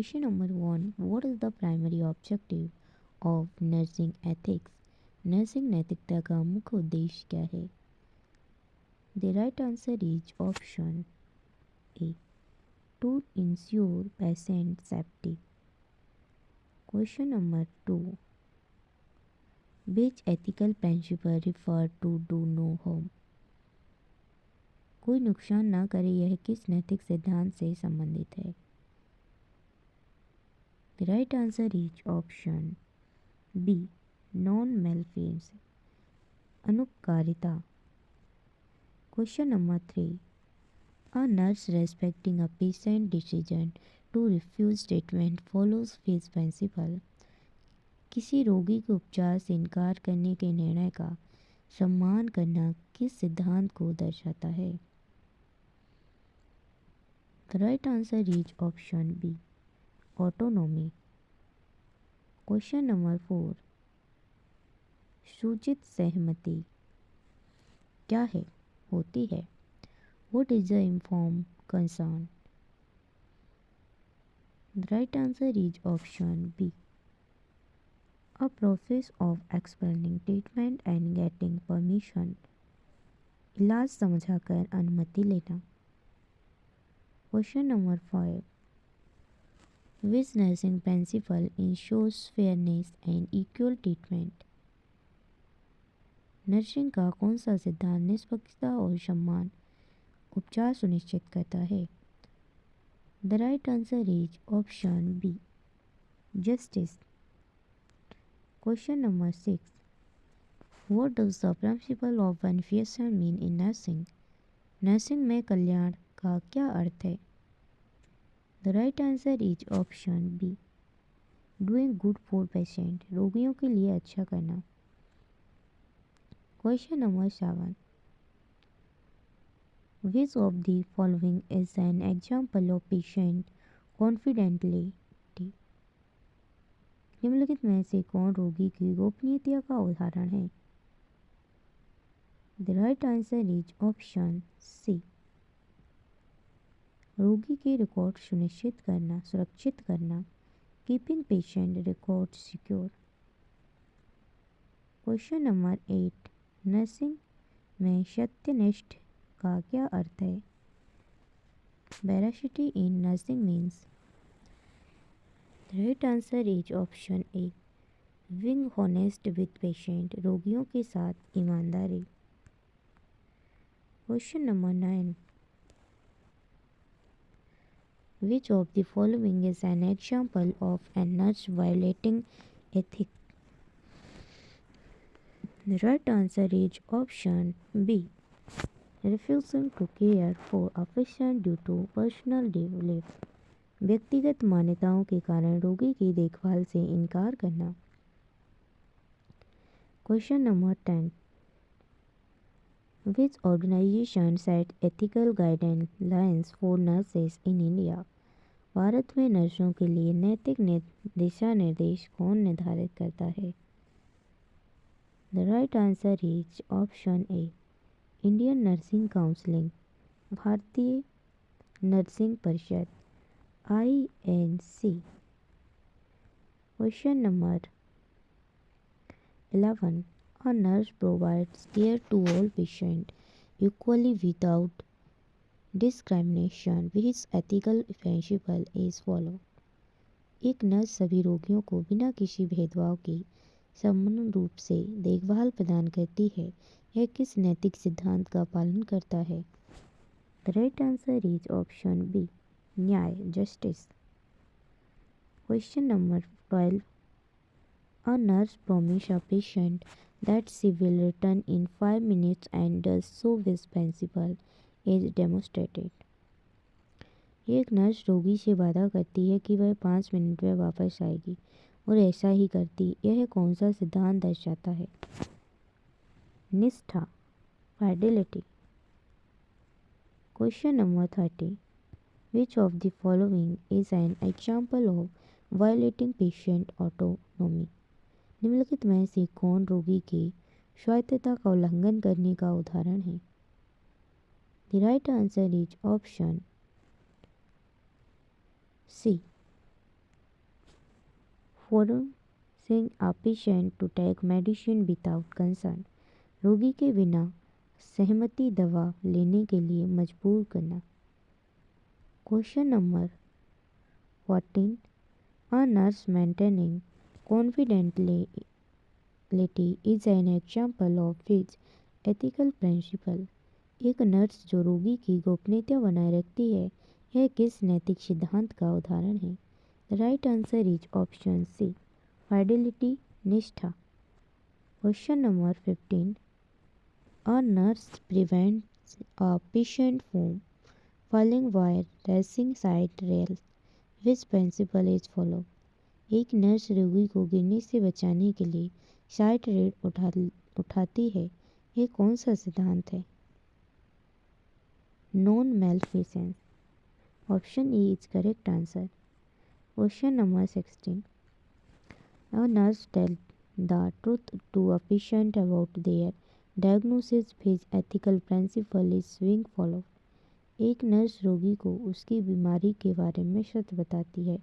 Question number 1. What is the primary objective of nursing ethics? Nursing नैतिकता का मुख्य उद्देश्य क्या है? The right answer is option A. To ensure patient safety. Question number 2. Which ethical principle refer to do no harm? कोई नुकसान ना करे यह किस नैतिक सिद्धांत से संबंधित है? The right answer is option B. Non-malfeasance. अनुपकारिता. Question number 3. A nurse respecting a patient decision to refuse treatment follows which principle? किसी रोगी के उपचार से इनकार करने के निर्णय का सम्मान करना किस सिद्धांत को दर्शाता है? The right answer is option B. Autonomy. Question number 4. सूचित सहमति क्या है? होती है? What is the informed consent? The right answer is option B. A process of explaining treatment and getting permission. इलाज समझाकर अनुमति लेना. Question number 5. Which nursing principle ensures fairness and equal treatment? Nursing का कौन सा सिद्धांत निष्पक्षता और सम्मान उपचार सुनिश्चित करता है? The right answer is option B. Justice. Question number 6. What does the principle of beneficence mean in nursing? Nursing में कल्याण का क्या अर्थ है? The right answer is option B. Doing good for patient. रोगियों के लिए अच्छा करना. Question number 7. Which of the following is an example of patient confidentiality? निम्नलिखित में से कौन रोगी की गोपनीयता का उदाहरण है? The right answer is option C. रोगी के रिकॉर्ड सुरक्षित करना. Keeping patient records secure. Question number 8. Nursing में सत्यनिष्ठ का क्या अर्थ है? Veracity in nursing means. The right answer is option A. Being honest with patient. रोगियों के साथ ईमानदारी. Question number 9. Which of the following is an example of a nurse violating ethics? The right answer is option B. Refusing to care for a patient due to personal belief. व्यक्तिगत मान्यताओं के कारण रोगी की देखभाल से इनकार करना. Question number 10. Which organization set ethical guidelines for nurses in India? Bharat में नर्सों के लिए नैतिक दिशा निर्देश कौन निर्धारित करता है? The right answer is option A. Indian Nursing Council. भारतीय नर्सिंग परिषद INC. Question number 11. A nurse provides care to all patients equally without discrimination. Which ethical principle is followed? एक नर्स सभी रोगियों को बिना किसी भेदभाव के समान रूप से देखभाल प्रदान करती है. यह किस नैतिक सिद्धांत का पालन करता है? The right answer is option B. न्याय, justice. Question number 12. A nurse promises a patient that she will return in 5 minutes and does so with principle is demonstrated. एक नर्स रोगी से वादा करती है कि वह 5 मिनट में वापस आएगी और ऐसा ही करती. यह कौन सा सिद्धांत दर्शाता है? निष्ठा, fidelity. Question number 30. Which of the following is an example of violating patient autonomy? निम्नलिखित में से कौन रोगी की स्वायत्तता का उल्लंघन करने का उदाहरण है? The right answer is option C. forcing a patient to take medicine without consent, रोगी के बिना सहमति दवा लेने के लिए मजबूर करना। Question number 14, a nurse maintaining confidentiality is an example of which ethical principle? एक नर्स जो रोगी की गोपनीयता बनाए रखती है, यह किस नैतिक सिद्धांत का उदाहरण है? The right answer is option C, fidelity, निष्ठा। Question number 15, a nurse prevents a patient from falling while racing side rails. Which principle is followed? एक नर्स रोगी को गिरने से बचाने के लिए साइड रेल उठाती है, यह कौन सा सिद्धांत है? Non maleficence. Option E is correct answer. Question number 16, a nurse tells the truth to a patient about their diagnosis. Which ethical principle is being followed? एक नर्स रोगी को उसकी बीमारी के बारे में सच बताती है,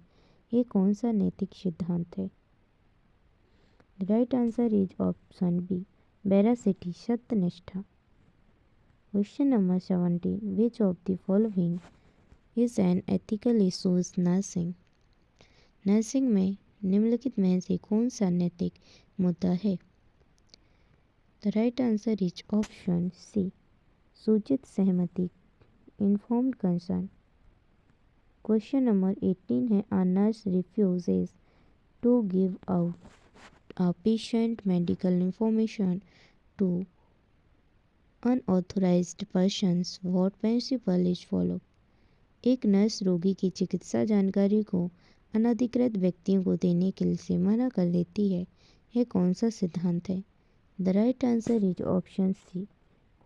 ये कौन सा नैतिक सिद्धांत है? Right answer is option B, veracity, सत्यनिष्ठा। Question number 17, which of the following is an ethical issues nursing? Nursing में निम्नलिखित में से कौन सा नैतिक मुद्दा है? The right answer is option C, सूचित सहमति, इन्फॉर्म्ड कंसर्न। क्वेश्चन नंबर 18 है, a nurse refuses to give out a patient medical information to unauthorised persons, what principle is follow? एक नर्स रोगी की चिकित्सा जानकारी को अनधिकृत व्यक्तियों को देने के लिए मना कर देती है, यह कौन सा सिद्धांत है? The right answer is option C,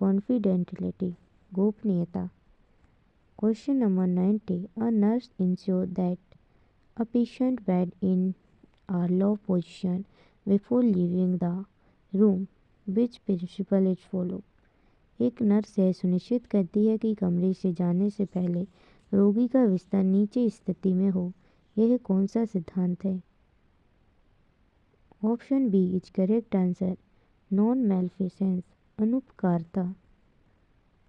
confidentiality, गोपनीयता। Question number 90, a nurse ensures that a patient bed in a low position before leaving the room. Which principle is followed? एक नर्स यह सुनिश्चित करती है कि कमरे से जाने से पहले रोगी का बिस्तर नीचे स्थिति में हो, यह कौन सा सिद्धांत है? Option B is correct answer, non maleficence, अनुपकारता।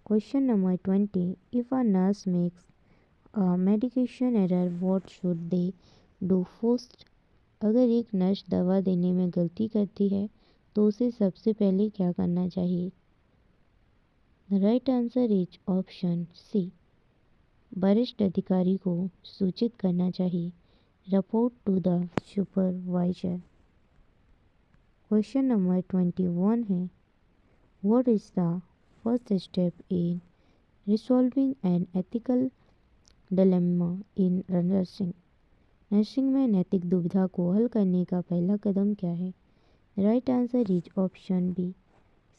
Question number 20, if a nurse makes a medication error, what should they do first? अगर एक नर्स दवा देने में गलती करती है तो उसे सबसे पहले क्या करना चाहिए? The right answer is option C, वरिष्ठ अधिकारी को सूचित करना चाहिए, report to the supervisor. Question number 21 है, what is the first step in resolving an ethical dilemma in nursing? Nursing में नैतिक दुविधा को हल करने का पहला कदम क्या है? Right answer is option B,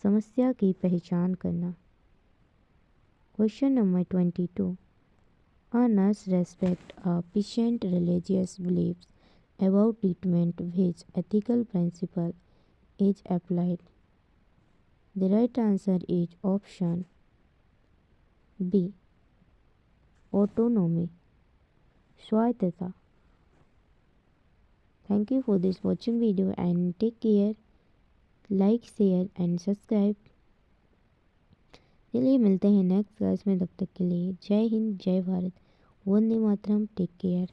समस्या की पहचान करना। Question number 22, a nurse respect a patient religious believes about treatment, which ethical principle is applied? The right answer is option B, autonomy, स्वायत्तता। Thank you for this watching video and take care. Like, share and subscribe. चलिए मिलते हैं next class में, तब तक के लिए जय हिंद, जय भारत, वंदे मातरम, टेक केयर।